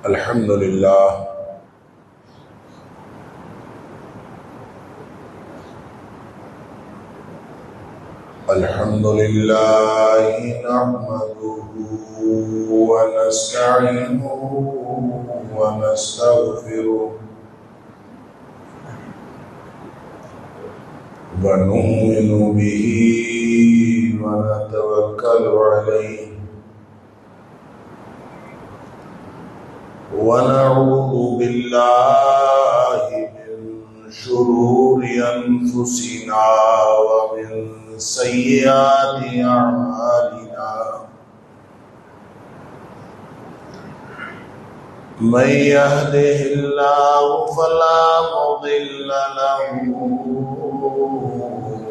الحمد للہ نحمده ونستعینه ونستغفره ونؤمن به ونتوکل علیہ ونعوذ باللہ من شرور انفسنا ومن سیئات اعمالنا من يهده الله فلا مضل له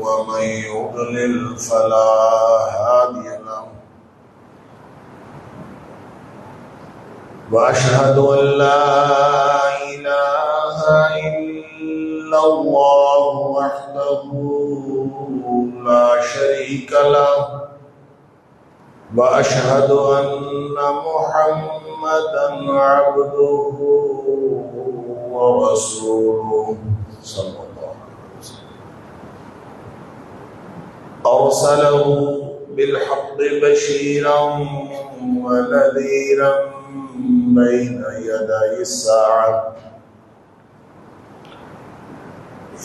ومن يضلل فلا هادي له وأشهد أن لا إله إلا الله وحده لا شريك له وأشهد أن محمدا عبده ورسوله صلى الله عليه وسلم أرسله بالحق بشيرا ونذيرا بين يدي الساعة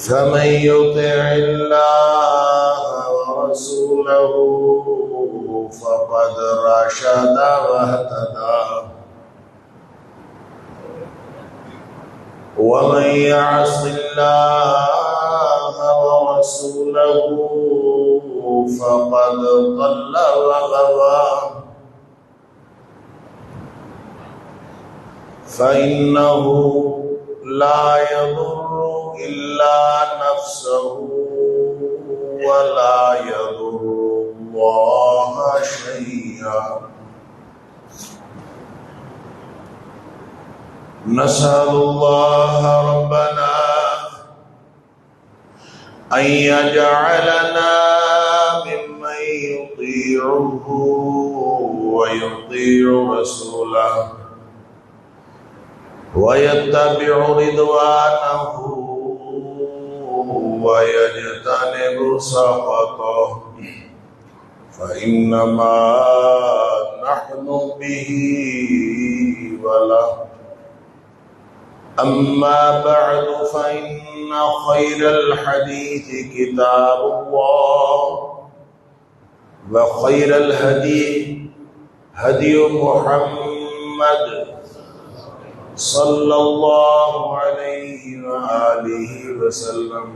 فمن يطع الله ورسوله فقد رشد واهتدى ومن يعص الله ورسوله فقد ضل وغوى فإنه لا يضر إلا نفسه ولا يضر الله شيئا نسأل الله ربنا أن يجعلنا ممن يطيعه ويطيع رسوله ويتبع رضوانه ويجتنب سخطه فإنما نحن به وله أما بعد فإن خير الحديث كتاب الله وخير الهدي هدي محمد صلى الله عليه وآله وسلم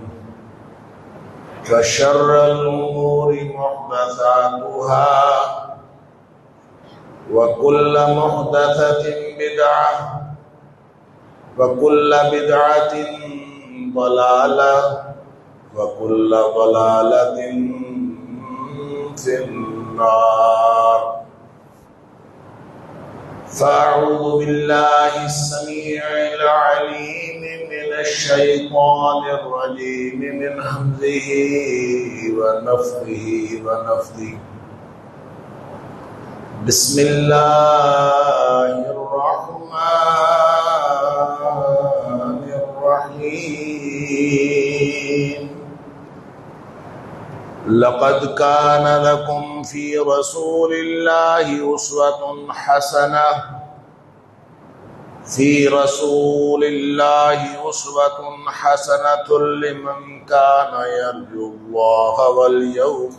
وشر الأمور محدثاتها وكل محدثة بدعة وكل بدعة ضلالة وكل ضلالة في النار فأعوذ بالله السميع العليم من الشيطان الرجيم من همزه ونفخه ونفثه بسم الله الرحمن الرحيم لقد كان لكم في رسول الله أسوة حسنة لمن كان يرجو الله واليوم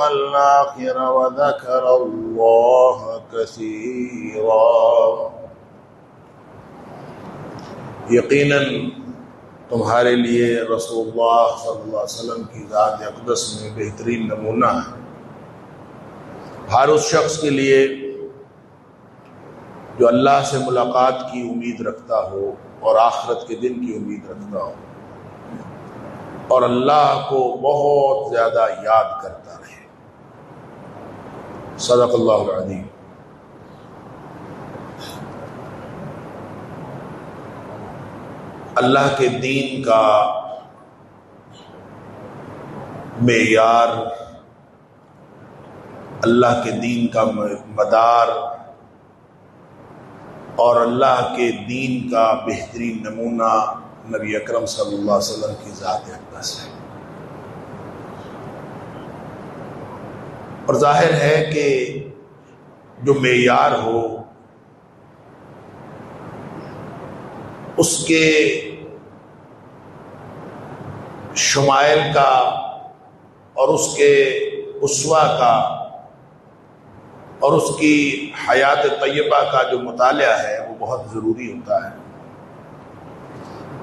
الآخر وذكر الله كثيرا یقیناً تمہارے لیے رسول اللہ صلی اللہ علیہ وسلم کی ذات اقدس میں بہترین نمونہ ہے، ہر اس شخص کے لیے جو اللہ سے ملاقات کی امید رکھتا ہو اور آخرت کے دن کی امید رکھتا ہو اور اللہ کو بہت زیادہ یاد کرتا رہے۔ صدق اللہ العظیم۔ اللہ کے دین کا معیار اللہ کے دین کا مدار اور اللہ کے دین کا بہترین نمونہ نبی اکرم صلی اللہ علیہ وسلم کی ذات اقدس ہے۔ اور ظاہر ہے کہ جو معیار ہو اس کے شمائل کا اور اس کے اسوہ کا اور اس کی حیات طیبہ کا جو مطالعہ ہے وہ بہت ضروری ہوتا ہے،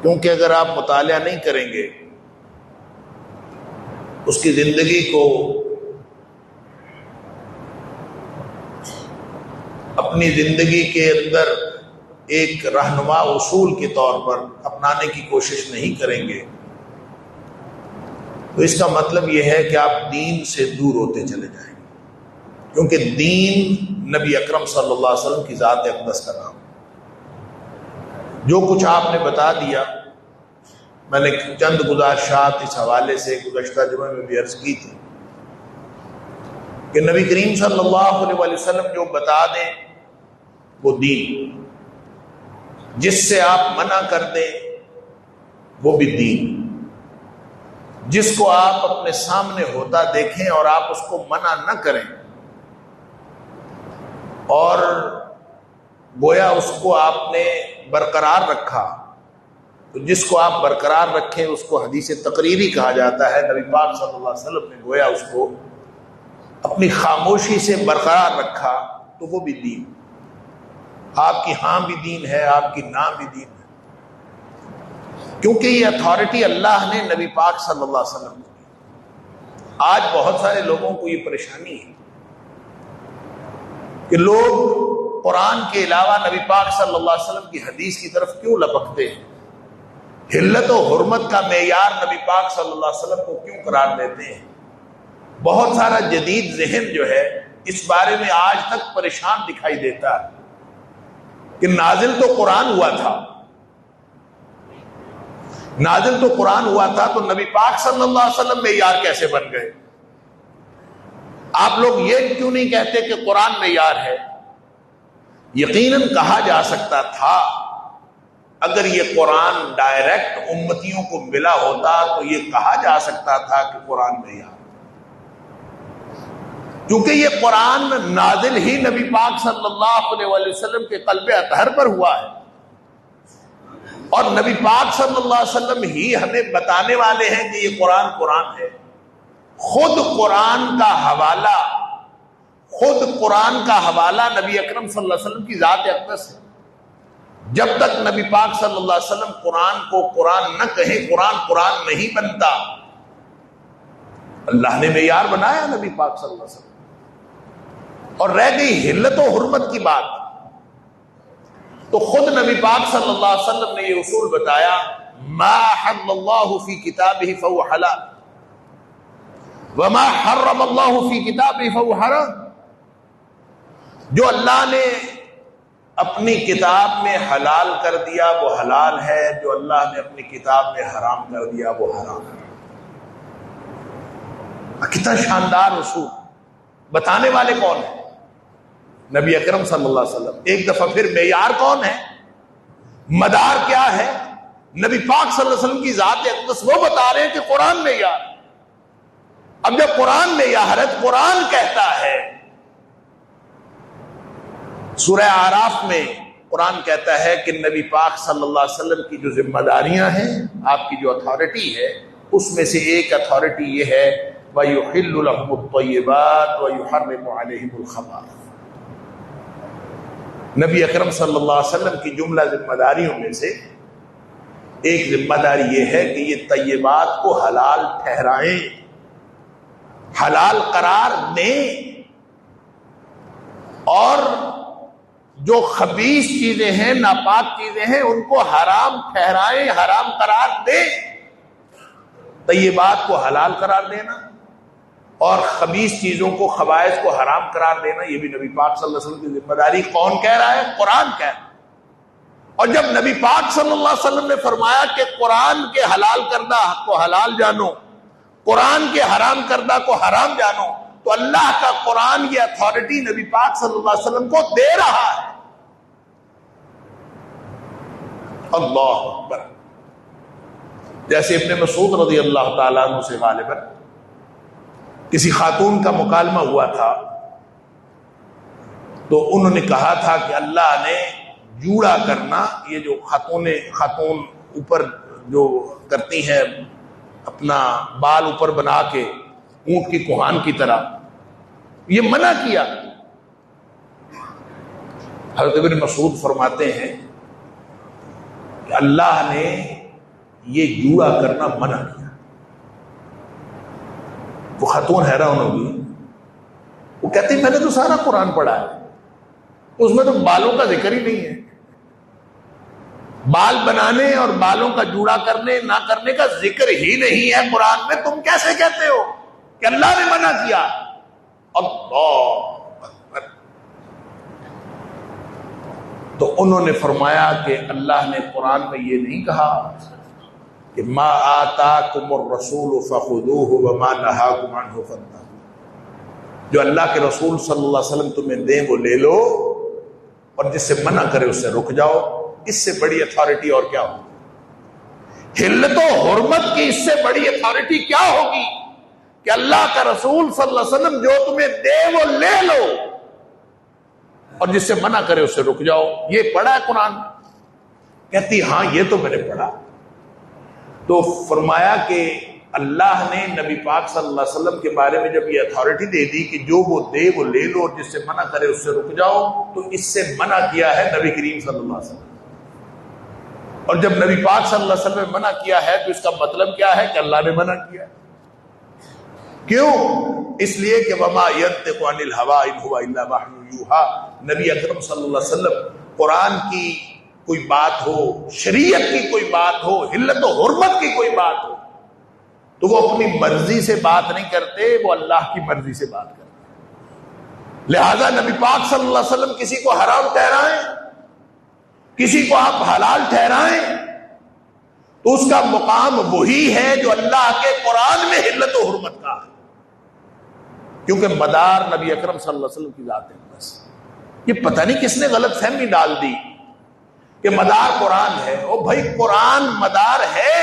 کیونکہ اگر آپ مطالعہ نہیں کریں گے، اس کی زندگی کو اپنی زندگی کے اندر ایک رہنما اصول کے طور پر اپنانے کی کوشش نہیں کریں گے، تو اس کا مطلب یہ ہے کہ آپ دین سے دور ہوتے چلے جائیں گے، کیونکہ دین نبی اکرم صلی اللہ علیہ وسلم کی ذات اقدس کا نام۔ جو کچھ آپ نے بتا دیا، میں نے چند گزارشات اس حوالے سے گزشتہ جمعہ میں بھی عرض کی تھی کہ نبی کریم صلی اللہ علیہ وسلم جو بتا دیں وہ دین، جس سے آپ منع کر دیں وہ بھی دین، جس کو آپ اپنے سامنے ہوتا دیکھیں اور آپ اس کو منع نہ کریں اور گویا اس کو آپ نے برقرار رکھا، تو جس کو آپ برقرار رکھیں اس کو حدیث تقریری کہا جاتا ہے۔ نبی پاک صلی اللہ علیہ وسلم نے گویا اس کو اپنی خاموشی سے برقرار رکھا، تو وہ بھی دین۔ آپ کی ہاں بھی دین ہے، آپ کی نہ بھی دین ہے، کیونکہ یہ اتھارٹی اللہ نے نبی پاک صلی اللہ علیہ وسلم کو دی۔ آج بہت سارے لوگوں کو یہ پریشانی ہے کہ لوگ قرآن کے علاوہ نبی پاک صلی اللہ علیہ وسلم کی حدیث کی طرف کیوں لپکتے ہیں، حلت و حرمت کا معیار نبی پاک صلی اللہ علیہ وسلم کو کیوں قرار دیتے ہیں۔ بہت سارا جدید ذہن جو ہے اس بارے میں آج تک پریشان دکھائی دیتا ہے کہ نازل تو قرآن ہوا تھا، نازل تو قرآن ہوا تھا، تو نبی پاک صلی اللہ علیہ وسلم معیار کیسے بن گئے؟ آپ لوگ یہ کیوں نہیں کہتے کہ قرآن معیار ہے؟ یقیناً کہا جا سکتا تھا، اگر یہ قرآن ڈائریکٹ امتیوں کو ملا ہوتا تو یہ کہا جا سکتا تھا کہ قرآن معیار، کیونکہ یہ قرآن نازل ہی نبی پاک صلی اللہ علیہ وسلم کے قلب اطہر پر ہوا ہے، اور نبی پاک صلی اللہ علیہ وسلم ہی ہمیں بتانے والے ہیں کہ یہ قرآن قرآن ہے۔ خود قرآن کا حوالہ نبی اکرم صلی اللہ علیہ وسلم کی ذات اقدس ہے۔ جب تک نبی پاک صلی اللہ علیہ وسلم قرآن کو قرآن نہ کہیں، قرآن نہیں بنتا۔ اللہ نے معیار بنایا نبی پاک صلی اللہ علیہ وسلم، اور رہ گئی حلت و حرمت کی بات، تو خود نبی پاک صلی اللہ علیہ وسلم نے یہ اصول بتایا، ما حل اللہ فی کتابہ فہو حلال وما حرم اللہ فی کتابہ فہو حرام۔ جو اللہ نے اپنی کتاب میں حلال کر دیا وہ حلال ہے، جو اللہ نے اپنی کتاب میں حرام کر دیا وہ حرام ہے۔ کتنا شاندار اصول! بتانے والے کون ہیں؟ نبی اکرم صلی اللہ علیہ وسلم۔ ایک دفعہ پھر معیار کون ہے، مدار کیا ہے؟ نبی پاک صلی اللہ علیہ وسلم کی ذات اقدس وہ بتا رہے ہیں کہ قرآن معیار۔ اب جب قرآن معیار ہے تو قرآن کہتا ہے، سورہ اعراف میں قرآن کہتا ہے کہ نبی پاک صلی اللہ علیہ وسلم کی جو ذمہ داریاں ہیں، آپ کی جو اتھارٹی ہے، اس میں سے ایک اتھارٹی یہ ہے وَيُحِلُّ لَهُمُ الطَّيِّبَاتِ وَيُحَرِّمُ عَلَيْهِمُ الْخَبَائِثَ۔ نبی اکرم صلی اللہ علیہ وسلم کی جملہ ذمہ داریوں میں سے ایک ذمہ داری یہ ہے کہ یہ طیبات کو حلال ٹھہرائیں، حلال قرار دیں، اور جو خبیث چیزیں ہیں، ناپاک چیزیں ہیں، ان کو حرام ٹھہرائیں، حرام قرار دیں۔ طیبات کو حلال قرار دینا اور خبیث چیزوں کو، خبائث کو حرام قرار دینا، یہ بھی نبی پاک صلی اللہ علیہ وسلم کی ذمہ داری۔ کون کہہ رہا ہے؟ قرآن کہہ رہا ہے۔ اور جب نبی پاک صلی اللہ علیہ وسلم نے فرمایا کہ قرآن کے حلال کردہ کو حلال جانو، قرآن کے حرام کردہ کو حرام جانو، تو اللہ کا قرآن یہ اتھارٹی نبی پاک صلی اللہ علیہ وسلم کو دے رہا ہے. اللہ اکبر. جیسے ابن مسعود رضی اللہ تعالیٰ عنہ سے غالباً کسی خاتون کا مکالمہ ہوا تھا، تو انہوں نے کہا تھا کہ اللہ نے جوڑا کرنا، یہ جو خاتون اوپر جو کرتی ہیں اپنا بال اوپر بنا کے اونٹ کی کوہان کی طرح، یہ منع کیا. حضرت ابن مسعود فرماتے ہیں کہ اللہ نے یہ جوڑا کرنا منع کیا. وہ خاتون حیران ہوگی، وہ کہتے ہیں میں نے تو سارا قرآن پڑھا ہے، اس میں تو بالوں کا ذکر ہی نہیں ہے. بال بنانے اور بالوں کا جوڑا کرنے نہ کرنے کا ذکر ہی نہیں ہے قرآن میں، تم کیسے کہتے ہو کہ اللہ نے منع کیا؟ اللہ اکبر. تو انہوں نے فرمایا کہ اللہ نے قرآن میں یہ نہیں کہا کہ ما آتاکم الرسول فخذوہ وما نہاکم عنہ فانتہوا، جو اللہ کے رسول صلی اللہ علیہ وسلم تمہیں دیں وہ لے لو، اور جس سے منع کرے اس سے رک جاؤ. اس سے بڑی اتھارٹی اور کیا ہوگی؟ حلت و حرمت کی اس سے بڑی اتھارٹی کیا ہوگی کہ اللہ کا رسول صلی اللہ علیہ وسلم جو تمہیں دے وہ لے لو، اور جس سے منع کرے اس سے رک جاؤ. یہ پڑھا ہے قرآن؟ کہتی ہاں یہ تو میں نے پڑھا. تو فرمایا کہ اللہ نے نبی پاک صلی اللہ علیہ وسلم کے بارے میں جب یہ اتھارٹی دے دی کہ جو وہ دے وہ لے لو اور جس سے منع کرے اس سے رک جاؤ، تو اس سے منع کیا ہے نبی کریم صلی اللہ علیہ وسلم. اور جب نبی پاک صلی اللہ علیہ وسلم نے منع کیا ہے تو اس کا مطلب کیا ہے کہ اللہ نے منع کیا. کیوں؟ اس لیے کہ وما ينطق عن الهوى ان هو الا وحی یوحى. نبی اکرم صلی اللہ علیہ وسلم قرآن کی کوئی بات ہو، شریعت کی کوئی بات ہو، حلت و حرمت کی کوئی بات ہو، تو وہ اپنی مرضی سے بات نہیں کرتے، وہ اللہ کی مرضی سے بات کرتے. لہذا نبی پاک صلی اللہ علیہ وسلم کسی کو حرام ٹھہرائیں، کسی کو آپ حلال ٹھہرائیں، تو اس کا مقام وہی ہے جو اللہ کے قرآن میں حلت و حرمت کا ہے، کیونکہ مدار نبی اکرم صلی اللہ علیہ وسلم کی ذات ہے. بس یہ پتہ نہیں کس نے غلط فہمی ڈال دی کہ مدار قرآن ہے. او بھائی قرآن مدار ہے،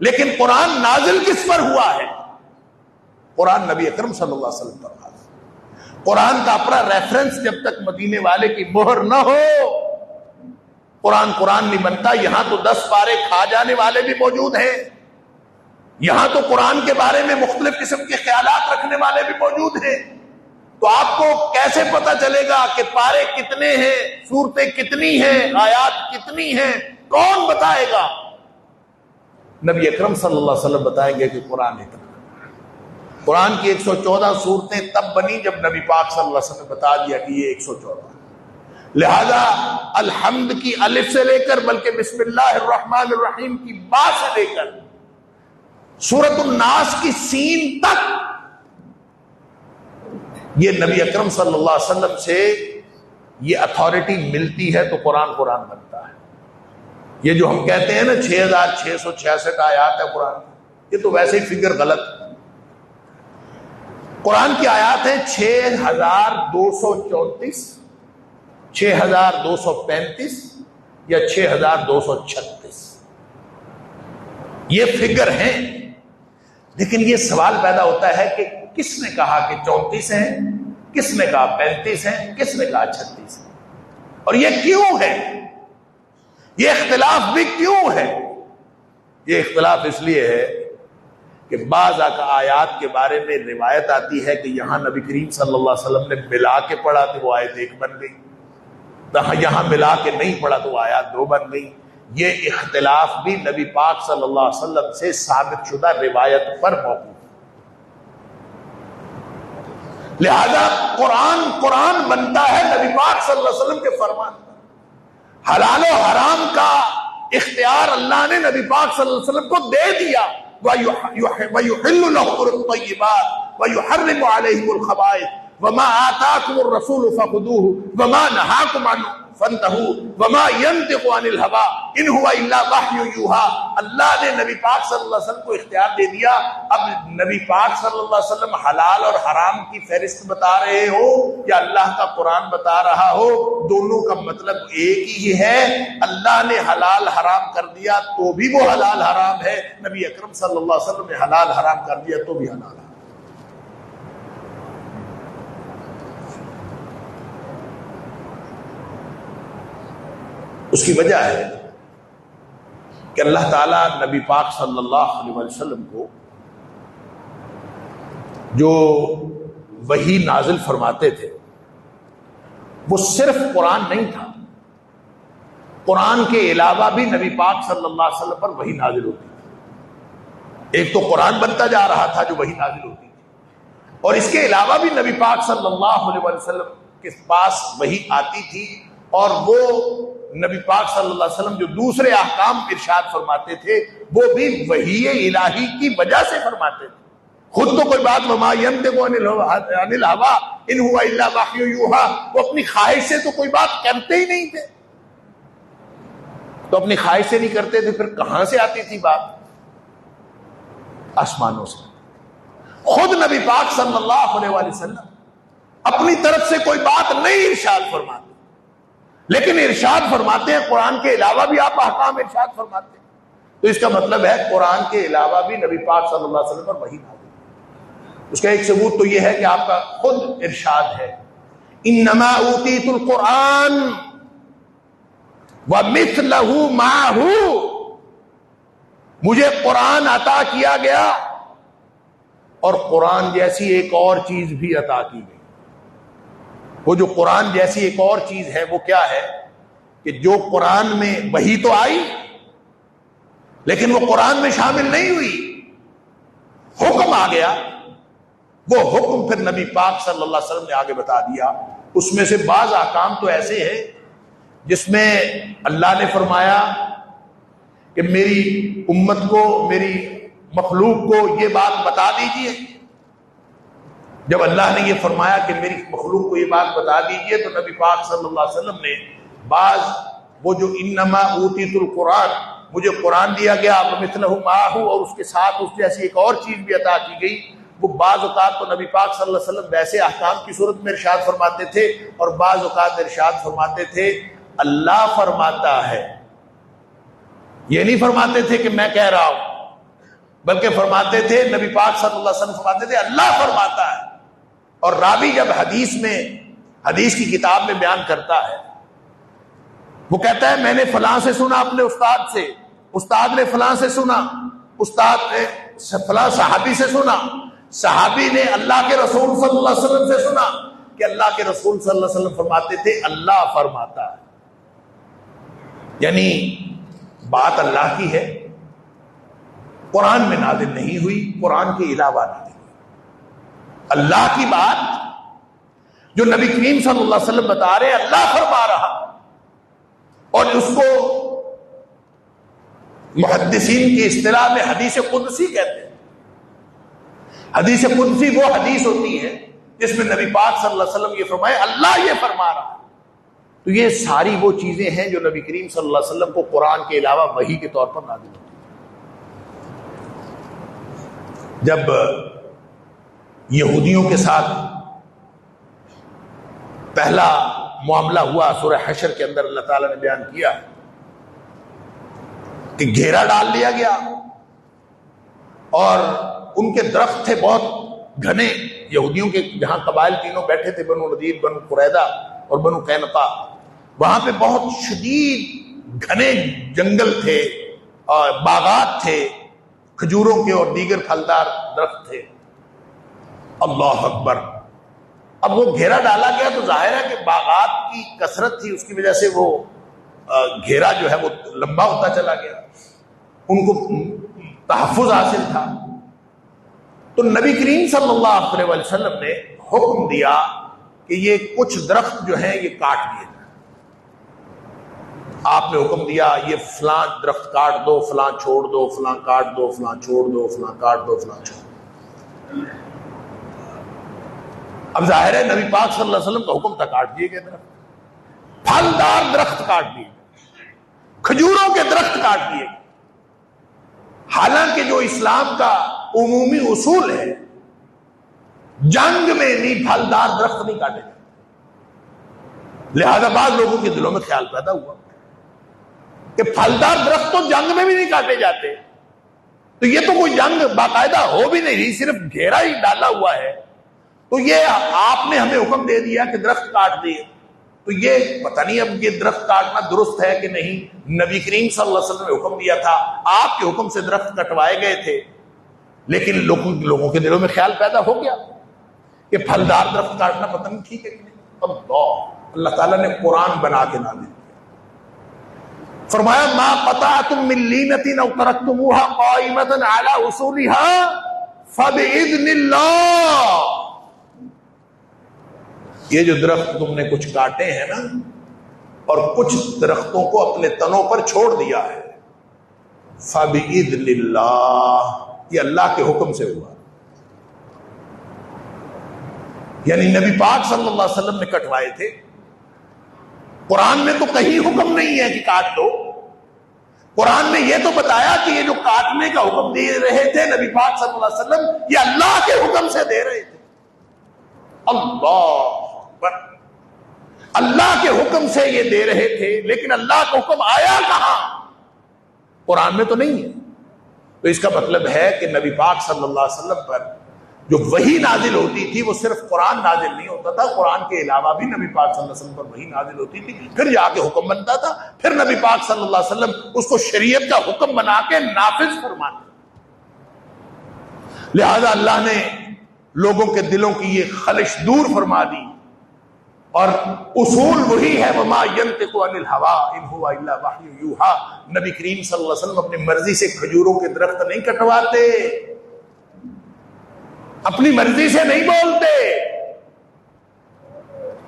لیکن قرآن نازل کس پر ہوا ہے؟ قرآن نبی اکرم صلی اللہ علیہ وسلم پر. قرآن کا اپنا ریفرنس جب تک مدینے والے کی مہر نہ ہو قرآن نہیں بنتا. یہاں تو 10 پارے کھا جانے والے بھی موجود ہیں، یہاں تو قرآن کے بارے میں مختلف قسم کے خیالات رکھنے والے بھی موجود ہیں. تو آپ کو کیسے پتا چلے گا کہ پارے کتنے ہیں، سورتیں کتنی ہیں، آیات کتنی ہیں؟ کون بتائے گا؟ نبی اکرم صلی اللہ علیہ وسلم بتائیں گے کہ قرآن اتنا. قرآن کی 114 صورتیں تب بنی جب نبی پاک صلی اللہ علیہ وسلم نے بتا دیا کہ یہ 114. لہذا الحمد کی الف سے لے کر بلکہ بسم اللہ الرحمن الرحیم کی با سے لے کر سورۃ الناس کی سین تک یہ نبی اکرم صلی اللہ علیہ وسلم سے یہ اتھارٹی ملتی ہے تو قرآن بنتا ہے. یہ جو ہم کہتے ہیں نا 6666 آیات ہے قرآن، یہ تو ویسے ہی فگر غلط ہے. قرآن کی آیات ہیں 6234، 6235 یا 6236. یہ فگر ہیں. لیکن یہ سوال پیدا ہوتا ہے کہ کس نے کہا کہ 34 ہیں، کس نے کہا 35 ہیں، کس نے کہا 36 ہیں، اور یہ کیوں ہے؟ یہ اختلاف بھی کیوں ہے؟ یہ اختلاف اس لیے ہے کہ بعض آیات کے بارے میں روایت آتی ہے کہ یہاں نبی کریم صلی اللہ علیہ وسلم نے ملا کے پڑھا تو وہ آیت 1 بن گئی، یہاں ملا کے نہیں پڑھا تو وہ آیات 2 بن گئی. یہ اختلاف بھی نبی پاک صلی اللہ علیہ وسلم سے ثابت شدہ روایت پر موقوف. لہذا قرآن بنتا ہے نبی پاک صلی اللہ علیہ وسلم کے فرمان پر. حلال و حرام کا اختیار اللہ نے نبی پاک صلی اللہ علیہ وسلم کو دے دیا. وَيُحِلُّ لَهُمُ الطَّيِّبَاتِ وَيُحَرِّمُ عَلَيْهِمُ الْخَبَائِثَ وَمَا آتَاكُمُ الرَّسُولُ فَخُذُوهُ وَمَا نَهَاكُمْ عَنْهُ فانتهوا وما ينطق عن الهوى ان هو الا وحی یوحی. اللہ نے نبی پاک صلی اللہ علیہ وسلم کو اختیار دے دیا. اب نبی پاک صلی اللہ علیہ وسلم حلال اور حرام کی فہرست بتا رہے ہو یا اللہ کا قرآن بتا رہا ہو، دونوں کا مطلب ایک ہی ہے. اللہ نے حلال حرام کر دیا تو بھی وہ حلال حرام ہے، نبی اکرم صلی اللہ علیہ وسلم نے حلال حرام کر دیا تو بھی حلال ہے. اس کی وجہ ہے کہ اللہ تعالیٰ نبی پاک صلی اللہ علیہ وسلم کو جو وحی نازل فرماتے تھے وہ صرف قرآن نہیں تھا، قرآن کے علاوہ بھی نبی پاک صلی اللہ علیہ وسلم پر وحی نازل ہوتی تھی. ایک تو قرآن بنتا جا رہا تھا جو وحی نازل ہوتی تھی، اور اس کے علاوہ بھی نبی پاک صلی اللہ علیہ وسلم کے پاس وحی آتی تھی، اور وہ نبی پاک صلی اللہ علیہ وسلم جو دوسرے احکام ارشاد فرماتے تھے وہ بھی وحی الہی کی وجہ سے فرماتے تھے. خود تو کوئی بات وما ينطق عن الهوى ان هو الا وحی یوحی، وہ اپنی خواہش سے تو کوئی بات کرتے ہی نہیں تھے. تو اپنی خواہش سے نہیں کرتے تھے پھر کہاں سے آتی تھی بات؟ آسمانوں سے. خود نبی پاک صلی اللہ علیہ وسلم اپنی طرف سے کوئی بات نہیں ارشاد فرماتے، لیکن ارشاد فرماتے ہیں قرآن کے علاوہ بھی آپ احکام ارشاد فرماتے ہیں. تو اس کا مطلب ہے قرآن کے علاوہ بھی نبی پاک صلی اللہ علیہ وسلم پر وحی نازل. اس کا ایک ثبوت تو یہ ہے کہ آپ کا خود ارشاد ہے انما اوتیت القرآن ومثلہ معہ، مجھے قرآن عطا کیا گیا اور قرآن جیسی ایک اور چیز بھی عطا کی گئی. وہ جو قرآن جیسی ایک اور چیز ہے وہ کیا ہے کہ جو قرآن میں وحی تو آئی لیکن وہ قرآن میں شامل نہیں ہوئی، حکم آ گیا. وہ حکم پھر نبی پاک صلی اللہ علیہ وسلم نے آگے بتا دیا. اس میں سے بعض احکام تو ایسے ہیں جس میں اللہ نے فرمایا کہ میری امت کو، میری مخلوق کو یہ بات بتا دیجئے. جب اللہ نے یہ فرمایا کہ میری مخلوق کو یہ بات بتا دیجئے تو نبی پاک صلی اللہ علیہ وسلم نے بعض وہ جو انما اوتیت القرآن، مجھے قرآن دیا گیا مثلہ معہ، اور اس کے ساتھ اس جیسی ایک اور چیز بھی عطا کی گئی، وہ بعض اوقات تو نبی پاک صلی اللہ علیہ وسلم ویسے احکام کی صورت میں ارشاد فرماتے تھے، اور بعض اوقات ارشاد فرماتے تھے اللہ فرماتا ہے. یہ نہیں فرماتے تھے کہ میں کہہ رہا ہوں، بلکہ فرماتے تھے نبی پاک صلی اللہ علیہ وسلم فرماتے تھے اللہ فرماتا ہے. اور راوی جب حدیث کی کتاب میں بیان کرتا ہے وہ کہتا ہے میں نے فلاں سے سنا اپنے استاد سے، استاد نے فلاں سے سنا، استاد نے فلاں صحابی سے سنا، صحابی نے اللہ کے رسول صلی اللہ علیہ وسلم سے سنا کہ اللہ کے رسول صلی اللہ علیہ وسلم فرماتے تھے اللہ فرماتا ہے. یعنی بات اللہ کی ہے، قرآن میں نازل نہیں ہوئی، قرآن کے علاوہ نازل. اللہ کی بات جو نبی کریم صلی اللہ علیہ وسلم بتا رہے اللہ فرما رہا، اور اس کو محدثین کی اصطلاح میں حدیث قدسی کہتے ہیں. حدیث قدسی وہ حدیث ہوتی ہے جس میں نبی پاک صلی اللہ علیہ وسلم یہ فرمائے اللہ یہ فرما رہا. تو یہ ساری وہ چیزیں ہیں جو نبی کریم صلی اللہ علیہ وسلم کو قرآن کے علاوہ وحی کے طور پر نازل ہوتی ہیں. جب یہودیوں کے ساتھ پہلا معاملہ ہوا سورہ حشر کے اندر، اللہ تعالیٰ نے بیان کیا کہ گھیرا ڈال لیا گیا اور ان کے درخت تھے بہت گھنے، یہودیوں کے جہاں قبائل تینوں بیٹھے تھے، بنو نذیر، بنو قریظہ اور بنو قینقاع، وہاں پہ بہت شدید گھنے جنگل تھے اور باغات تھے کھجوروں کے اور دیگر پھلدار درخت تھے. اللہ اکبر. اب وہ گھیرا ڈالا گیا تو ظاہر ہے کہ باغات کی کثرت تھی، اس کی وجہ سے وہ گھیرا جو ہے وہ لمبا ہوتا چلا گیا، ان کو تحفظ حاصل تھا. تو نبی کریم صلی اللہ علیہ وسلم نے حکم دیا کہ یہ کچھ درخت جو ہیں یہ کاٹ دیے جائیں. آپ نے حکم دیا یہ فلاں درخت کاٹ دو، فلاں چھوڑ دو، فلاں کاٹ دو، فلاں چھوڑ دو، فلاں کاٹ دو، فلاں چھوڑ دو. اب ظاہر ہے نبی پاک صلی اللہ علیہ وسلم کا حکم تھا کاٹ دیے گئے درخت. پھلدار درخت کاٹ دیے، کھجوروں کے درخت کاٹ دیے. حالانکہ جو اسلام کا عمومی اصول ہے، جنگ میں نہیں پھلدار درخت نہیں کاٹے جاتے. لہذا بعض لوگوں کے دلوں میں خیال پیدا ہوا کہ پھلدار درخت تو جنگ میں بھی نہیں کاٹے جاتے، تو یہ تو کوئی جنگ باقاعدہ ہو بھی نہیں رہی، صرف گھیرا ہی ڈالا ہوا ہے، تو یہ آپ نے ہمیں حکم دے دیا کہ درخت کاٹ دیے. تو یہ پتہ نہیں اب یہ درخت کاٹنا درست ہے کہ نہیں. نبی کریم صلی اللہ علیہ وسلم نے حکم دیا تھا، آپ کے حکم سے درخت کٹوائے گئے تھے، لیکن لوگوں کے دلوں میں خیال پیدا ہو گیا کہ پھلدار درخت کاٹنا پتہ نہیں ٹھیک ہے کہ نہیں. اللہ تعالیٰ نے قرآن بنا کے نازل کیا، فرمایا ما قطعتم من لینۃ او ترکتموها قائمۃ علی اصولها فباذن اللہ. یہ جو درخت تم نے کچھ کاٹے ہیں نا، اور کچھ درختوں کو اپنے تنوں پر چھوڑ دیا ہے، فباذن اللہ، یہ اللہ کے حکم سے ہوا. یعنی نبی پاک صلی اللہ علیہ وسلم نے کٹوائے تھے. قرآن میں تو کہیں حکم نہیں ہے کہ کاٹ دو. قرآن نے یہ تو بتایا کہ یہ جو کاٹنے کا حکم دے رہے تھے نبی پاک صلی اللہ علیہ وسلم، یہ اللہ کے حکم سے دے رہے تھے. اللہ اکبر، اللہ کے حکم سے یہ دے رہے تھے، لیکن اللہ کا حکم آیا کہاں؟ قرآن میں تو نہیں ہے. تو اس کا مطلب ہے کہ نبی پاک صلی اللہ علیہ وسلم پر جو وحی نازل ہوتی تھی وہ صرف قرآن نازل نہیں ہوتا تھا، قرآن کے علاوہ بھی نبی پاک صلی اللہ علیہ وسلم پر وحی نازل ہوتی تھی، پھر جا کے حکم بنتا تھا، پھر نبی پاک صلی اللہ علیہ وسلم اس کو شریعت کا حکم بنا کے نافذ فرماتے. لہذا اللہ نے لوگوں کے دلوں کی یہ خلش دور فرما دی، اور اصول وہی ہے وما ينطق عن الهوى ان هو الا وحی یوحى. نبی کریم صلی اللہ علیہ وسلم اپنی مرضی سے کھجوروں کے درخت نہیں کٹواتے، اپنی مرضی سے نہیں بولتے.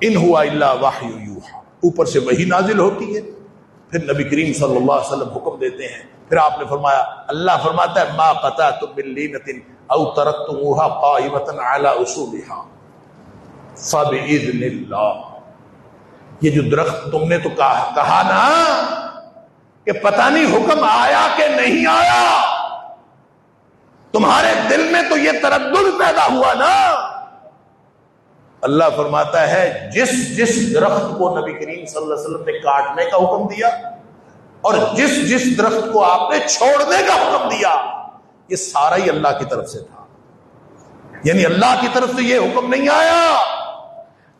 ان هو الا وحی یوحى، اوپر سے وحی نازل ہوتی ہے، پھر نبی کریم صلی اللہ علیہ وسلم حکم دیتے ہیں. پھر آپ نے فرمایا، اللہ فرماتا ہے ما قطعتم من لینۃ او ترکتموها قائمۃ علی اصولها فباذن اللہ. یہ جو درخت تم نے تو کہا نا کہ پتہ نہیں حکم آیا کہ نہیں آیا، تمہارے دل میں تو یہ تردد پیدا ہوا نا. اللہ فرماتا ہے جس جس درخت کو نبی کریم صلی اللہ علیہ وسلم نے کاٹنے کا حکم دیا اور جس جس درخت کو آپ نے چھوڑنے کا حکم دیا، یہ سارا ہی اللہ کی طرف سے تھا. یعنی اللہ کی طرف سے یہ حکم نہیں آیا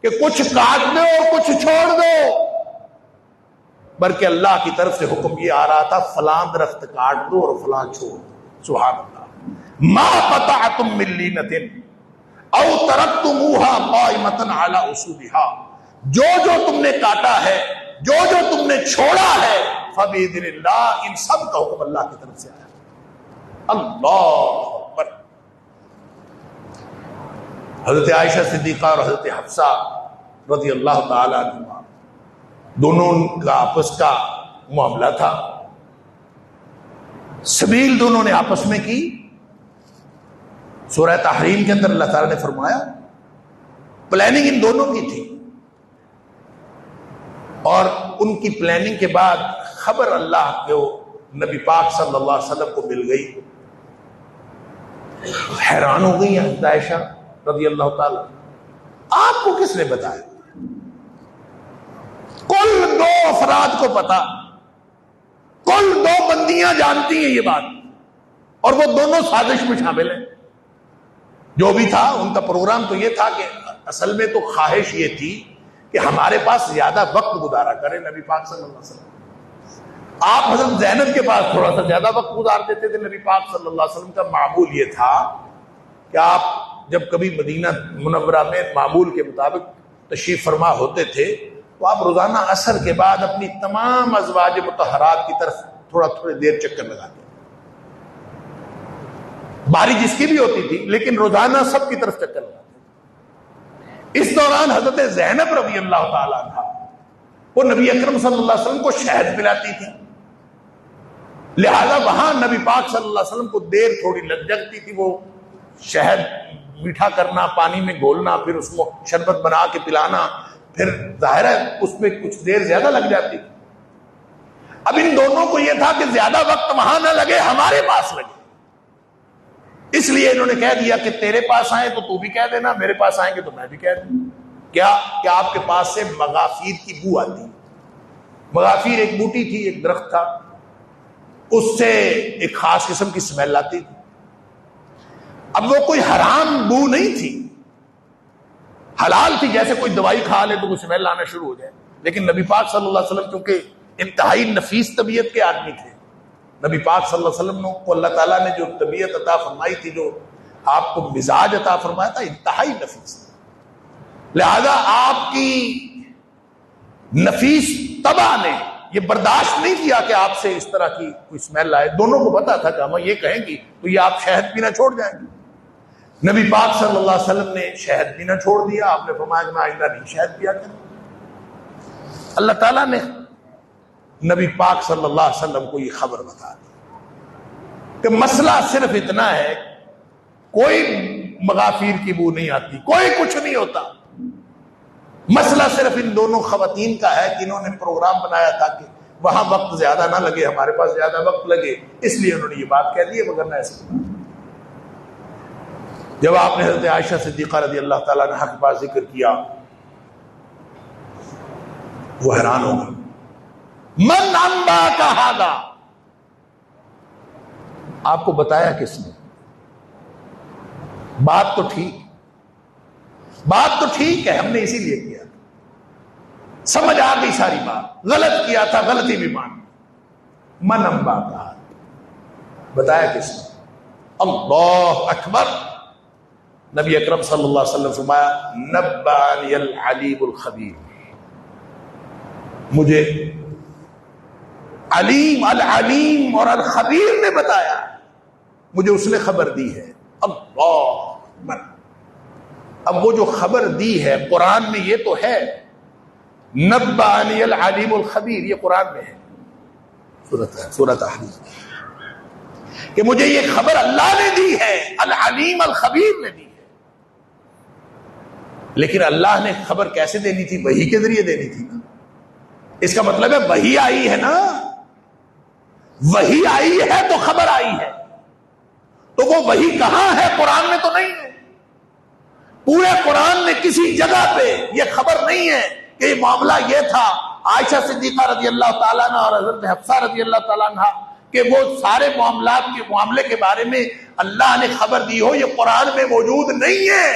کہ کچھ کاٹ دو اور کچھ چھوڑ دو، بلکہ اللہ کی طرف سے حکم یہ آ رہا تھا فلاں درخت کاٹ دو اور فلاں چھوڑ دو. سبحان اللہ. ما قطعتم من لینۃ او ترکتموها قائمۃ علی اصولها، جو جو تم نے کاٹا ہے، جو جو تم نے چھوڑا ہے، فباذن اللہ، ان سب کا حکم اللہ کی طرف سے آیا. اللہ اکبر. حضرت عائشہ صدیقہ اور حضرت حفصہ رضی اللہ تعالی عنہما، دونوں کا آپس کا معاملہ تھا، سبیل دونوں نے آپس میں کی. سورہ تحریم کے اندر اللہ تعالیٰ نے فرمایا پلاننگ ان دونوں کی تھی، اور ان کی پلاننگ کے بعد خبر اللہ کو نبی پاک صلی اللہ علیہ وسلم کو مل گئی. حیران ہو گئی حضرت عائشہ رضی اللہ تعالی. آپ کو کس نے بتایا؟ کل 2 افراد کو پتا، کل 2 بندیاں جانتی ہیں یہ بات، اور وہ دونوں سازش میں شامل ہیں. جو بھی تھا ان کا پروگرام تو یہ تھا کہ اصل میں تو خواہش یہ تھی کہ ہمارے پاس زیادہ وقت گزارا کرے نبی پاک صلی اللہ علیہ وسلم. آپ حضرت زینب کے پاس تھوڑا سا زیادہ وقت گزار دیتے تھے. نبی پاک صلی اللہ علیہ وسلم کا معمول یہ تھا کہ آپ جب کبھی مدینہ منورہ میں معمول کے مطابق تشریف فرما ہوتے تھے تو آپ روزانہ عصر کے بعد اپنی تمام ازواج مطہرات کی طرف تھوڑا تھوڑی دیر چکر لگاتے، باری جس کی بھی ہوتی تھی لیکن روزانہ سب کی طرف چکر لگاتے. اس دوران حضرت زینب رضی اللہ تعالیٰ عنہا وہ نبی اکرم صلی اللہ علیہ وسلم کو شہد پلاتی تھی، لہذا وہاں نبی پاک صلی اللہ علیہ وسلم کو دیر تھوڑی لگ جاتی تھی. وہ شہد میٹھا کرنا، پانی میں گھولنا، پھر اس کو شربت بنا کے پلانا، پھر ظاہر ہے اس میں کچھ دیر زیادہ لگ جاتی. اب ان دونوں کو یہ تھا کہ زیادہ وقت وہاں نہ لگے، ہمارے پاس لگے، اس لیے انہوں نے کہہ دیا کہ تیرے پاس آئیں تو بھی کہہ دینا، میرے پاس آئیں گے تو میں بھی کہہ دوں. کیا کہ آپ کے پاس سے مغافیر کی بو آتی. مغافیر ایک بوٹی تھی، ایک درخت تھا، اس سے ایک خاص قسم کی سمیل آتی تھی. اب وہ کوئی حرام بو نہیں تھی، حلال تھی، جیسے کوئی دوائی کھا لے تو کوئی سمیل آنا شروع ہو جائے. لیکن نبی پاک صلی اللہ علیہ وسلم کیونکہ انتہائی نفیس طبیعت کے آدمی تھے، نبی پاک صلی اللہ علیہ وسلم کو اللہ تعالیٰ نے جو طبیعت عطا فرمائی تھی، جو آپ کو مزاج عطا فرمایا تھا، انتہائی نفیس. لہذا آپ کی نفیس طبع نے یہ برداشت نہیں کیا کہ آپ سے اس طرح کی کوئی اسمیل آئے. دونوں کو پتا تھا کہ ہم یہ کہیں گی تو یہ آپ شہد پینا چھوڑ جائیں گے. نبی پاک صلی اللہ علیہ وسلم نے شہد پینا چھوڑ دیا. آپ نے فرمایا کہ میں آئندہ نہیں شہد پیا کروں. اللہ تعالیٰ نے نبی پاک صلی اللہ علیہ وسلم کو یہ خبر بتا دی کہ مسئلہ صرف اتنا ہے، کوئی مغافیر کی بو نہیں آتی، کوئی کچھ نہیں ہوتا. مسئلہ صرف ان دونوں خواتین کا ہے کہ انہوں نے پروگرام بنایا تھا کہ وہاں وقت زیادہ نہ لگے، ہمارے پاس زیادہ وقت لگے، اس لیے انہوں نے یہ بات کہہ دی. مگر نہ ایسے جب آپ نے حضرت عائشہ صدیقہ رضی اللہ تعالیٰ عنہا کے پاس ذکر کیا، وہ حیران ہو گئے. من انباک ھذا، آپ کو بتایا کس نے؟ بات تو ٹھیک ہے، ہم نے اسی لیے کیا، سمجھ آ گئی ساری بات، غلط کیا تھا، غلطی بھی مان. من انباک ھذا، بتایا کس نے؟ اللہ اکبر. نبی اکرم صلی اللہ علیہ وسلم فرمایا نبأنی العلیم الخبیر، مجھے علیم، العلیم اور الخبیر نے بتایا، مجھے اس نے خبر دی ہے. اللہ اکبر. اب وہ جو خبر دی ہے قرآن میں یہ تو ہے، نبأنی العلیم الخبیر، یہ قرآن میں ہے، سورۃ احزاب، کہ مجھے یہ خبر اللہ نے دی ہے، العلیم الخبیر نے دی ہے. لیکن اللہ نے خبر کیسے دینی تھی؟ وحی کے ذریعے دینی تھی نا. اس کا مطلب ہے وحی آئی ہے نا، وحی آئی ہے تو خبر آئی ہے. تو وہ وحی کہاں ہے؟ قرآن میں تو نہیں ہے. پورے قرآن میں کسی جگہ پہ یہ خبر نہیں ہے کہ یہ معاملہ یہ تھا. عائشہ صدیقہ رضی اللہ تعالیٰ عنہ اور حضرت حفصہ رضی اللہ تعالیٰ عنہ کہ وہ سارے معاملے کے بارے میں اللہ نے خبر دی ہو، یہ قرآن میں موجود نہیں ہے.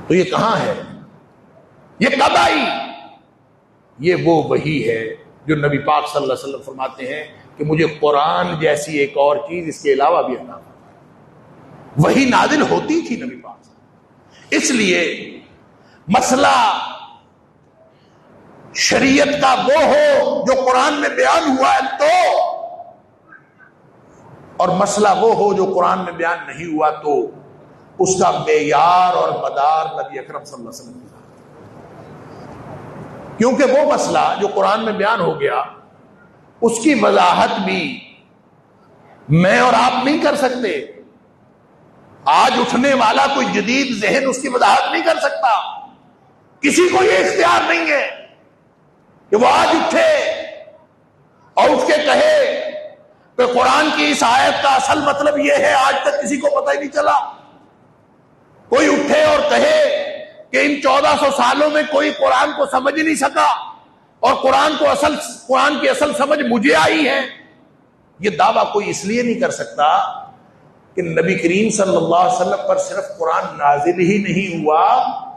تو یہ کہاں ہے؟ یہ کب آئی؟ یہ وہ وحی ہے جو نبی پاک صلی اللہ علیہ وسلم فرماتے ہیں کہ مجھے قرآن جیسی ایک اور چیز اس کے علاوہ بھی عطا فرمائی. وحی نازل ہوتی تھی نبی پاک صلی اللہ علیہ وسلم. اس لیے مسئلہ شریعت کا وہ ہو جو قرآن میں بیان ہوا ہے تو، اور مسئلہ وہ ہو جو قرآن میں بیان نہیں ہوا تو، اس کا معیار اور مدار نبی اکرم صلی اللہ علیہ وسلم کی ذات. کیونکہ وہ مسئلہ جو قرآن میں بیان ہو گیا اس کی وضاحت بھی میں اور آپ نہیں کر سکتے. آج اٹھنے والا کوئی جدید ذہن اس کی وضاحت نہیں کر سکتا. کسی کو یہ اختیار نہیں ہے کہ وہ آج اٹھے اور اٹھ کے کہے کہ قرآن کی اس آیت کا اصل مطلب یہ ہے، آج تک کسی کو پتہ ہی نہیں چلا. کوئی اٹھے اور کہے کہ ان 1400 سالوں میں کوئی قرآن کو سمجھ نہیں سکا اور قرآن کی اصل سمجھ مجھے آئی ہے. یہ دعویٰ کوئی اس لیے نہیں کر سکتا کہ نبی کریم صلی اللہ علیہ وسلم پر صرف قرآن نازل ہی نہیں ہوا،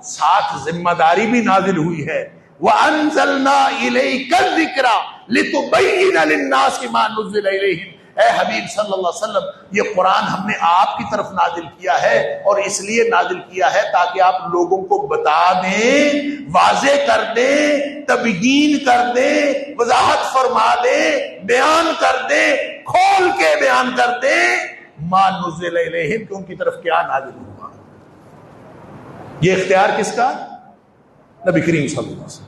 ساتھ ذمہ داری بھی نازل ہوئی ہے. وَأَنزَلْنَا إِلَيْكَ الذِّكْرَ لِتُبَيِّنَ لِلنَّاسِ مَا نُزِّلَ إِلَيْهِمْ. اے حبیب صلی اللہ علیہ وسلم، یہ قرآن ہم نے آپ کی طرف نازل کیا ہے، اور اس لیے نازل کیا ہے تاکہ آپ لوگوں کو بتا دیں، واضح کر دیں، تبیین کر دیں، وضاحت فرما دیں، بیان کر دیں، کھول کے بیان کر دیں ما نزل الیہم، کہ ان کی طرف کیا نازل ہوا. یہ اختیار کس کا؟ نبی کریم صلی اللہ علیہ وسلم.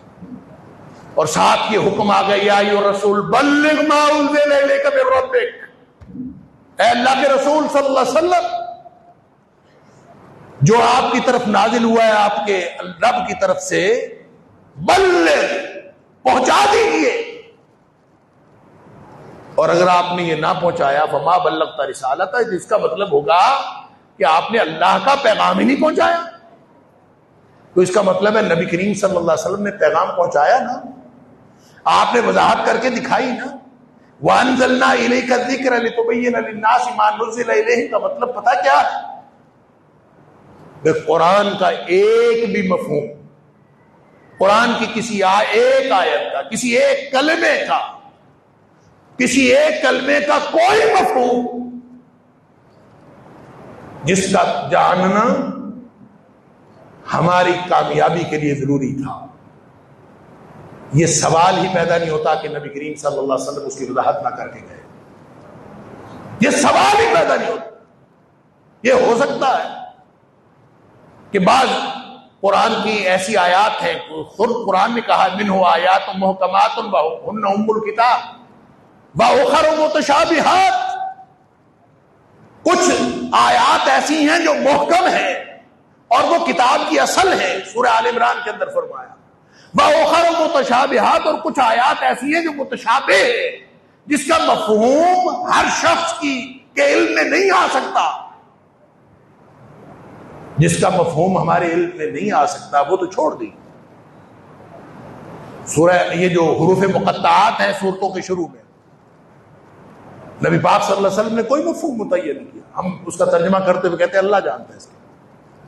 اور ساتھ یہ حکم آ گیا یا ایھا الرسول بلغ ما انزل الیک من ربک. اے اللہ کے رسول صلی اللہ علیہ وسلم، جو آپ کی طرف نازل ہوا ہے آپ کے رب کی طرف سے، بلغ، پہنچا دیجیے، اور اگر آپ نے یہ نہ پہنچایا فما بلغت رسالتہ، اس کا مطلب ہوگا کہ آپ نے اللہ کا پیغام ہی نہیں پہنچایا۔ تو اس کا مطلب ہے نبی کریم صلی اللہ علیہ وسلم نے پیغام پہنچایا نا، آپ نے وضاحت کر کے دکھائی نا۔ وَأَنزَلْنَا إِلَيْكَ الذِّكْرَ لِتُبَيِّنَ لِلنَّاسِ مَا نُزِّلَ إِلَيْهِمْ کا مطلب پتہ کیا ہے؟ کہ قرآن کا ایک بھی مفہوم، قرآن کی کسی ایک آیت کا، کسی ایک کلمے کا، کسی ایک کلمے کا کوئی مفہوم جس کا جاننا ہماری کامیابی کے لیے ضروری تھا، یہ سوال ہی پیدا نہیں ہوتا کہ نبی کریم صلی اللہ علیہ وسلم اس کی وضاحت نہ کر کے گئے۔ یہ سوال ہی پیدا نہیں ہوتا۔ یہ ہو سکتا ہے کہ بعض قرآن کی ایسی آیات ہیں، خود قرآن نے کہا منہ آیات محکمات ہن ام الکتاب واخر متشابہات، کچھ آیات ایسی ہیں جو محکم ہیں اور وہ کتاب کی اصل ہے، سورہ آل عمران کے اندر فرمایا واخر متشابہات، اور کچھ آیات ایسی ہیں جو متشابہ ہے، جس کا مفہوم ہر شخص کے علم میں نہیں آ سکتا، جس کا مفہوم ہمارے علم میں نہیں آ سکتا وہ تو چھوڑ دی۔ سورہ یہ جو حروف مقطعات ہیں سورتوں کے شروع میں، نبی پاک صلی اللہ علیہ وسلم نے کوئی مفہوم متعین نہیں کیا، ہم اس کا ترجمہ کرتے ہوئے کہتے ہیں اللہ جانتا ہے، اس کی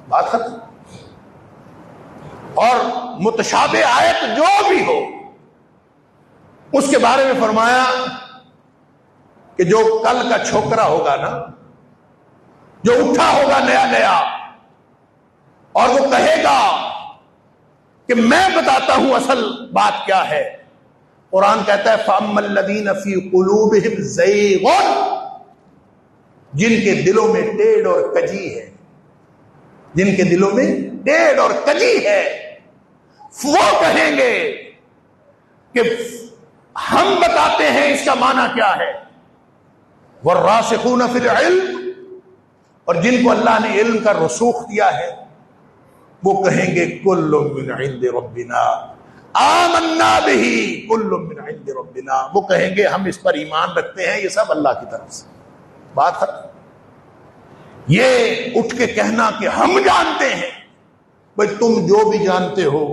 بات ختم۔ اور متشابہ آیت جو بھی ہو اس کے بارے میں فرمایا کہ جو کل کا چھوکرا ہوگا نا، جو اٹھا ہوگا نیا نیا اور وہ کہے گا کہ میں بتاتا ہوں اصل بات کیا ہے، قرآن کہتا ہے فَأَمَّا الَّذِينَ فِي قُلُوبِهِمْ زَيْغٌ، جن کے دلوں میں ٹیڑھ اور کجی ہے، جن کے دلوں میں ٹیڑھ اور کجی ہے، وہ کہیں گے کہ ہم بتاتے ہیں اس کا معنی کیا ہے۔ وَالرَّاسِخُونَ فِي الْعِلْمِ، اور جن کو اللہ نے علم کا رسوخ دیا ہے وہ کہیں گے کل من عند ربنا آمنا بہ، کل من عند ربنا، وہ کہیں گے ہم اس پر ایمان رکھتے ہیں، یہ سب اللہ کی طرف سے۔ بات ختم۔ یہ اٹھ کے کہنا کہ ہم جانتے ہیں، بھئی تم جو بھی جانتے ہو،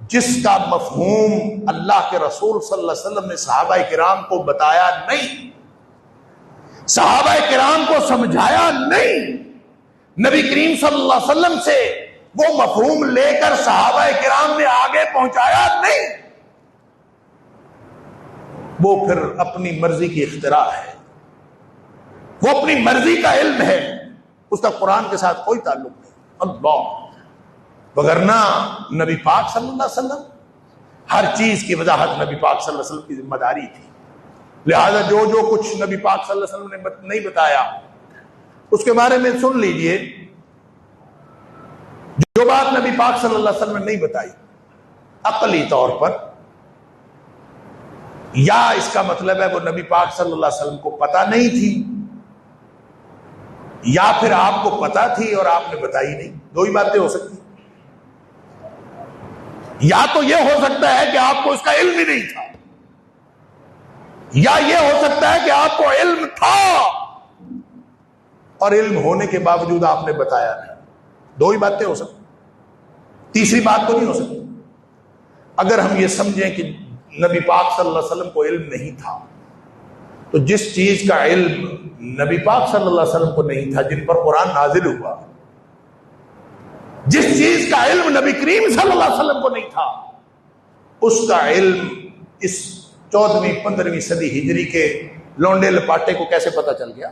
جس کا مفہوم اللہ کے رسول صلی اللہ علیہ وسلم نے صحابہ کرام کو بتایا نہیں، صحابہ کرام کو سمجھایا نہیں، نبی کریم صلی اللہ علیہ وسلم سے وہ مفہوم لے کر صحابہ کرام نے آگے پہنچایا نہیں، وہ پھر اپنی مرضی کی اختراع ہے، وہ اپنی مرضی کا علم ہے، اس کا قرآن کے ساتھ کوئی تعلق نہیں۔ اللہ، وگرنہ نبی پاک صلی اللہ علیہ وسلم، ہر چیز کی وضاحت نبی پاک صلی اللہ علیہ وسلم کی ذمہ داری تھی، لہذا جو کچھ نبی پاک صلی اللہ علیہ وسلم نے نہیں بتایا اس کے بارے میں سن لیجئے۔ جو بات نبی پاک صلی اللہ علیہ وسلم نے نہیں بتائی عقلی طور پر، یا اس کا مطلب ہے وہ نبی پاک صلی اللہ علیہ وسلم کو پتہ نہیں تھی، یا پھر آپ کو پتہ تھی اور آپ نے بتائی نہیں، دو ہی باتیں ہو سکتی۔ یا تو یہ ہو سکتا ہے کہ آپ کو اس کا علم ہی نہیں تھا، یا یہ ہو سکتا ہے کہ آپ کو علم تھا اور علم ہونے کے باوجود آپ نے بتایا نہیں، دو ہی باتیں ہو سکتی، تیسری بات تو نہیں ہو سکتی۔ اگر ہم یہ سمجھیں کہ نبی پاک صلی اللہ علیہ وسلم کو علم نہیں تھا، تو جس چیز کا علم نبی پاک صلی اللہ علیہ وسلم کو نہیں تھا، جن پر قرآن نازل ہوا، جس چیز کا علم نبی کریم صلی اللہ علیہ وسلم کو نہیں تھا، اس کا علم اس 14ویں 15ویں صدی ہجری کے لونڈے لپاٹے کو کیسے پتہ چل گیا؟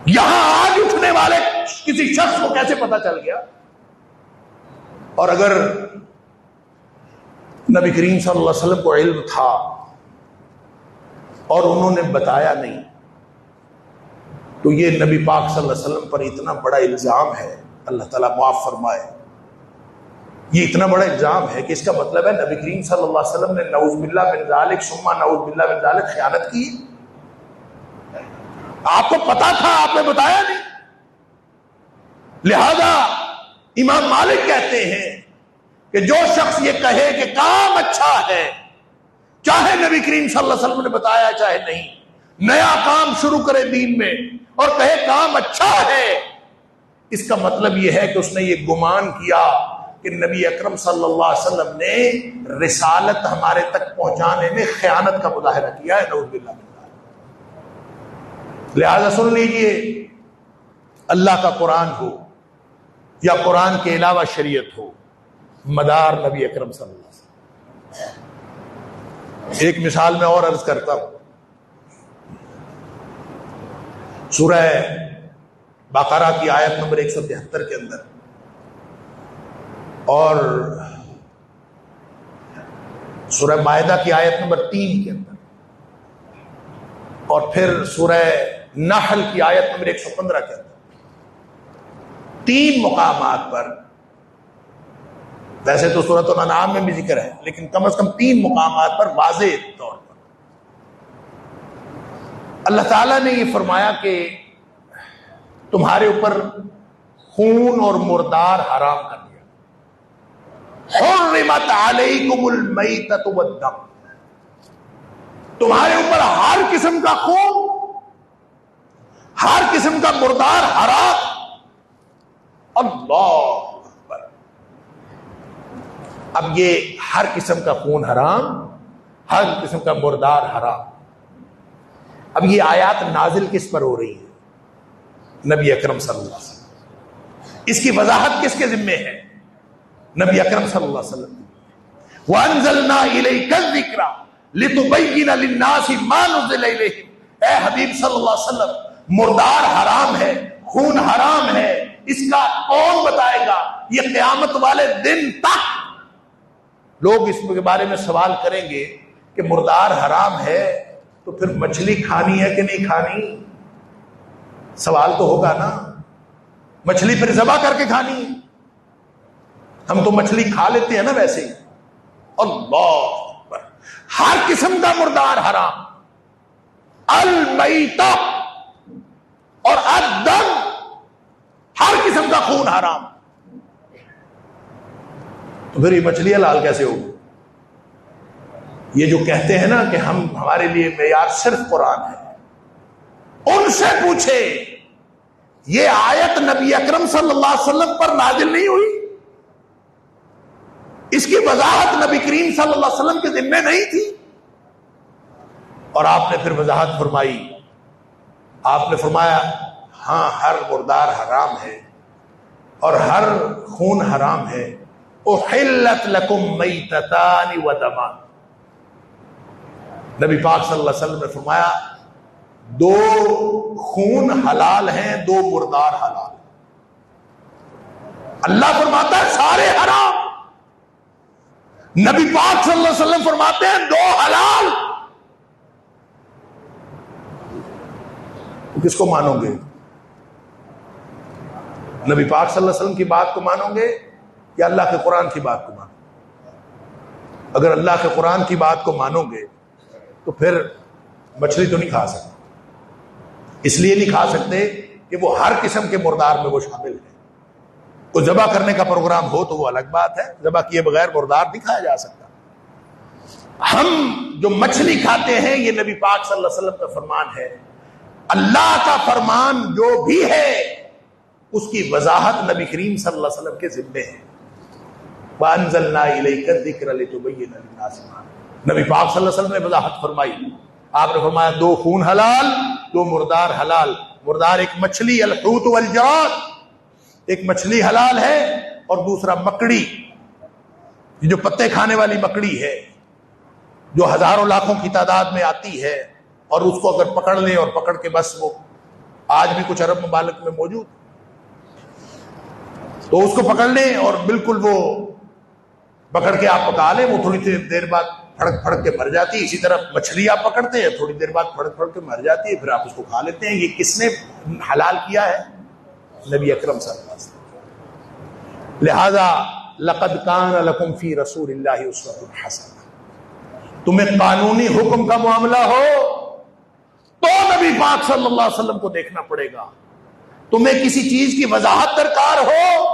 یہاں آج اٹھنے والے کسی شخص کو کیسے پتہ چل گیا؟ اور اگر نبی کریم صلی اللہ علیہ وسلم کو علم تھا اور انہوں نے بتایا نہیں، تو یہ نبی پاک صلی اللہ علیہ وسلم پر اتنا بڑا الزام ہے، اللہ تعالیٰ معاف فرمائے، یہ اتنا بڑا الزام ہے کہ اس کا مطلب ہے نبی کریم صلی اللہ علیہ وسلم نے نعوذ باللہ من ذالک ثم نعوذ باللہ من ذالک خیانت کی۔ آپ کو پتا تھا، آپ نے بتایا نہیں۔ لہذا امام مالک کہتے ہیں کہ جو شخص یہ کہے کہ کام اچھا ہے، چاہے نبی کریم صلی اللہ علیہ وسلم نے بتایا چاہے نہیں، نیا کام شروع کرے دین میں اور کہے کام اچھا ہے، اس کا مطلب یہ ہے کہ اس نے یہ گمان کیا کہ نبی اکرم صلی اللہ علیہ وسلم نے رسالت ہمارے تک پہنچانے میں خیانت کا مظاہرہ کیا ہے، نعوذ باللہ من ذالک۔ لہذا سن لیجئے، اللہ کا قرآن ہو یا قرآن کے علاوہ شریعت ہو، مدار نبی اکرم صلی اللہ علیہ وسلم۔ ایک مثال میں اور عرض کرتا ہوں، سورہ بقرہ کی آیت نمبر 173 کے اندر اور سورہ مائدہ کی آیت نمبر 3 کے اندر اور پھر سورہ نحل کی آیت نمبر 115 کے اندر 3 مقامات پر، ویسے تو سورۃ الانعام میں بھی ذکر ہے لیکن کم از کم 3 مقامات پر واضح طور پر اللہ تعالیٰ نے یہ فرمایا کہ تمہارے اوپر خون اور مردار حرام کر دیا، حرمت علیکم المیتۃ والدم، تمہارے اوپر ہر قسم کا خون، ہر قسم کا مردار حرام۔ اللہ اکبر۔ اب یہ ہر قسم کا خون حرام، ہر قسم کا مردار حرام، اب یہ آیات نازل کس پر ہو رہی ہے؟ نبی اکرم صلی اللہ علیہ وسلم۔ اس کی وضاحت کس کے ذمے ہے؟ نبی اکرم صلی اللہ علیہ وسلم۔ وَأَنزَلْنَا إِلَيْكَ الذِّكْرَ لِتُبَيِّنَ لِلنَّاسِ مَا نُزِّلَ إِلَيْهِمْ۔ اے حبیب صلی اللہ علیہ وسلم، مردار حرام ہے، خون حرام ہے، اس کا کون بتائے گا؟ یہ قیامت والے دن تک لوگ اس کے بارے میں سوال کریں گے کہ مردار حرام ہے تو پھر مچھلی کھانی ہے کہ نہیں کھانی؟ سوال تو ہوگا نا۔ مچھلی پھر ذبح کر کے کھانی ہے؟ ہم تو مچھلی کھا لیتے ہیں نا ویسے ہی۔ اللہ اکبر۔ ہر قسم کا مردار حرام، المیتہ اور الدم، ہر قسم کا خون حرام، تو پھر یہ مچھلی حلال کیسے ہوگی؟ یہ جو کہتے ہیں نا کہ ہمارے لیے معیار صرف قرآن ہے، ان سے پوچھے یہ آیت نبی اکرم صلی اللہ علیہ وسلم پر نازل نہیں ہوئی؟ اس کی وضاحت نبی کریم صلی اللہ علیہ وسلم کے ذمے نہیں تھی؟ اور آپ نے پھر وضاحت فرمائی، آپ نے فرمایا ہاں ہر مردار حرام ہے اور ہر خون حرام ہے۔ احلت لکم میتتان ودمان، نبی پاک صلی اللہ علیہ وسلم نے فرمایا 2 خون حلال ہیں، 2 مردار حلال۔ اللہ فرماتا ہے سارے حرام، نبی پاک صلی اللہ علیہ وسلم فرماتے ہیں 2 حلال۔ کس کو مانو گے؟ نبی پاک صلی اللہ علیہ وسلم کی بات کو مانو گے یا اللہ کے قرآن کی بات کو مانو گے؟ اگر اللہ کے قرآن کی بات کو مانو گے تو پھر مچھلی تو نہیں کھا سکتے، اس لیے نہیں کھا سکتے کہ وہ ہر قسم کے مردار میں وہ شامل ہے۔ کوئی ذبح کرنے کا پروگرام ہو تو وہ الگ بات ہے، ذبح کیے بغیر مردار نہیں کھایا جا سکتا۔ ہم جو مچھلی کھاتے ہیں یہ نبی پاک صلی اللہ علیہ وسلم کا فرمان ہے، اللہ کا فرمان جو بھی ہے اس کی وضاحت نبی کریم صلی اللہ علیہ وسلم کے ذمے ہے۔ وَأَنزَلْنَا إِلَيْكَ الذِّكْرَ لِتُبَيِّنَ لِلنَّاسِ مَا نُزِّلَ۔ نبی پاک صلی اللہ علیہ وسلم نے وضاحت فرمائی، آپ نے فرمایا 2 خون حلال، 2 مردار حلال۔ مردار ایک مچھلی الحوت والجراد، ایک مچھلی حلال ہے، اور دوسرا مکڑی، یہ جو پتے کھانے والی مکڑی ہے جو ہزاروں لاکھوں کی تعداد میں آتی ہے، اور اس کو اگر پکڑ لیں اور پکڑ کے بس وہ آج بھی کچھ عرب ممالک میں موجود، تو اس کو پکڑ لیں اور بالکل وہ پکڑ کے آپ پکا لیں، وہ تھوڑی دیر بعد پھڑک پھڑک کے مر جاتی ہے۔ اسی طرح مچھلی آپ پکڑتے ہیں، تھوڑی دیر بعد پھڑک پھڑک کے مر جاتی ہے، پھر آپ اس کو کھا لیتے ہیں۔ یہ کس نے حلال کیا ہے؟ نبی اکرم صلی اللہ علیہ وسلم۔ لہذا لقد کان لکم فی رسول اللہ اسوۃ حسنہ، تمہیں قانونی حکم کا معاملہ ہو تو نبی پاک صلی اللہ علیہ وسلم کو دیکھنا پڑے گا، تمہیں کسی چیز کی وضاحت درکار ہو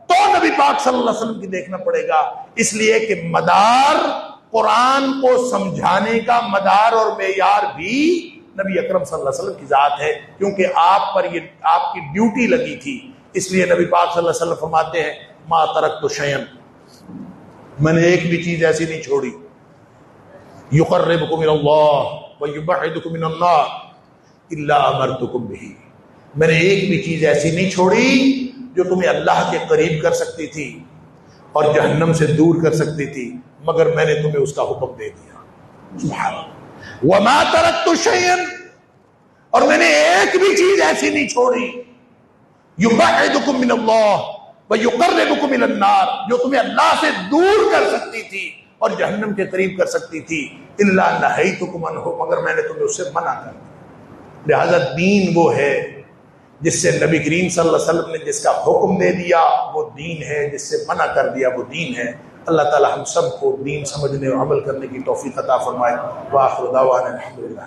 تو نبی پاک صلی اللہ علیہ وسلم کی دیکھنا پڑے گا، اس لیے کہ مدار قرآن کو سمجھانے کا مدار اور معیار بھی نبی اکرم صلی اللہ علیہ وسلم کی ذات ہے، کیونکہ آپ پر یہ آپ کی ڈیوٹی لگی تھی۔ اس لیے نبی پاک صلی اللہ علیہ وسلم فرماتے ہیں ما ترکت شیئا، میں نے ایک بھی چیز ایسی نہیں چھوڑی، یقربکم الی اللہ ویبعدکم من النار الا امرتکم بہ، میں نے ایک بھی چیز ایسی نہیں چھوڑی جو تمہیں اللہ کے قریب کر سکتی تھی اور جہنم سے دور کر سکتی تھی، مگر میں نے تمہیں اس کا حکم دے دیا۔ سبحان اللہ۔ وما ترکت شیئا، اور میں نے ایک بھی چیز ایسی نہیں چھوڑی، یبعدکم من اللہ ویقربکم الی النار، جو تمہیں اللہ سے دور کر سکتی تھی اور جہنم کے قریب کر سکتی تھی، الا نہیتکم عنہ، مگر میں نے تمہیں اس سے منع کر دیا۔ لہذا دین وہ ہے جس سے نبی کریم صلی اللہ علیہ وسلم نے جس کا حکم دے دیا وہ دین ہے، جس سے منع کر دیا وہ دین ہے۔ اللہ تعالی ہم سب کو دین سمجھنے اور عمل کرنے کی توفیق عطا فرمائے۔ وآخر دعوانا الحمدللہ۔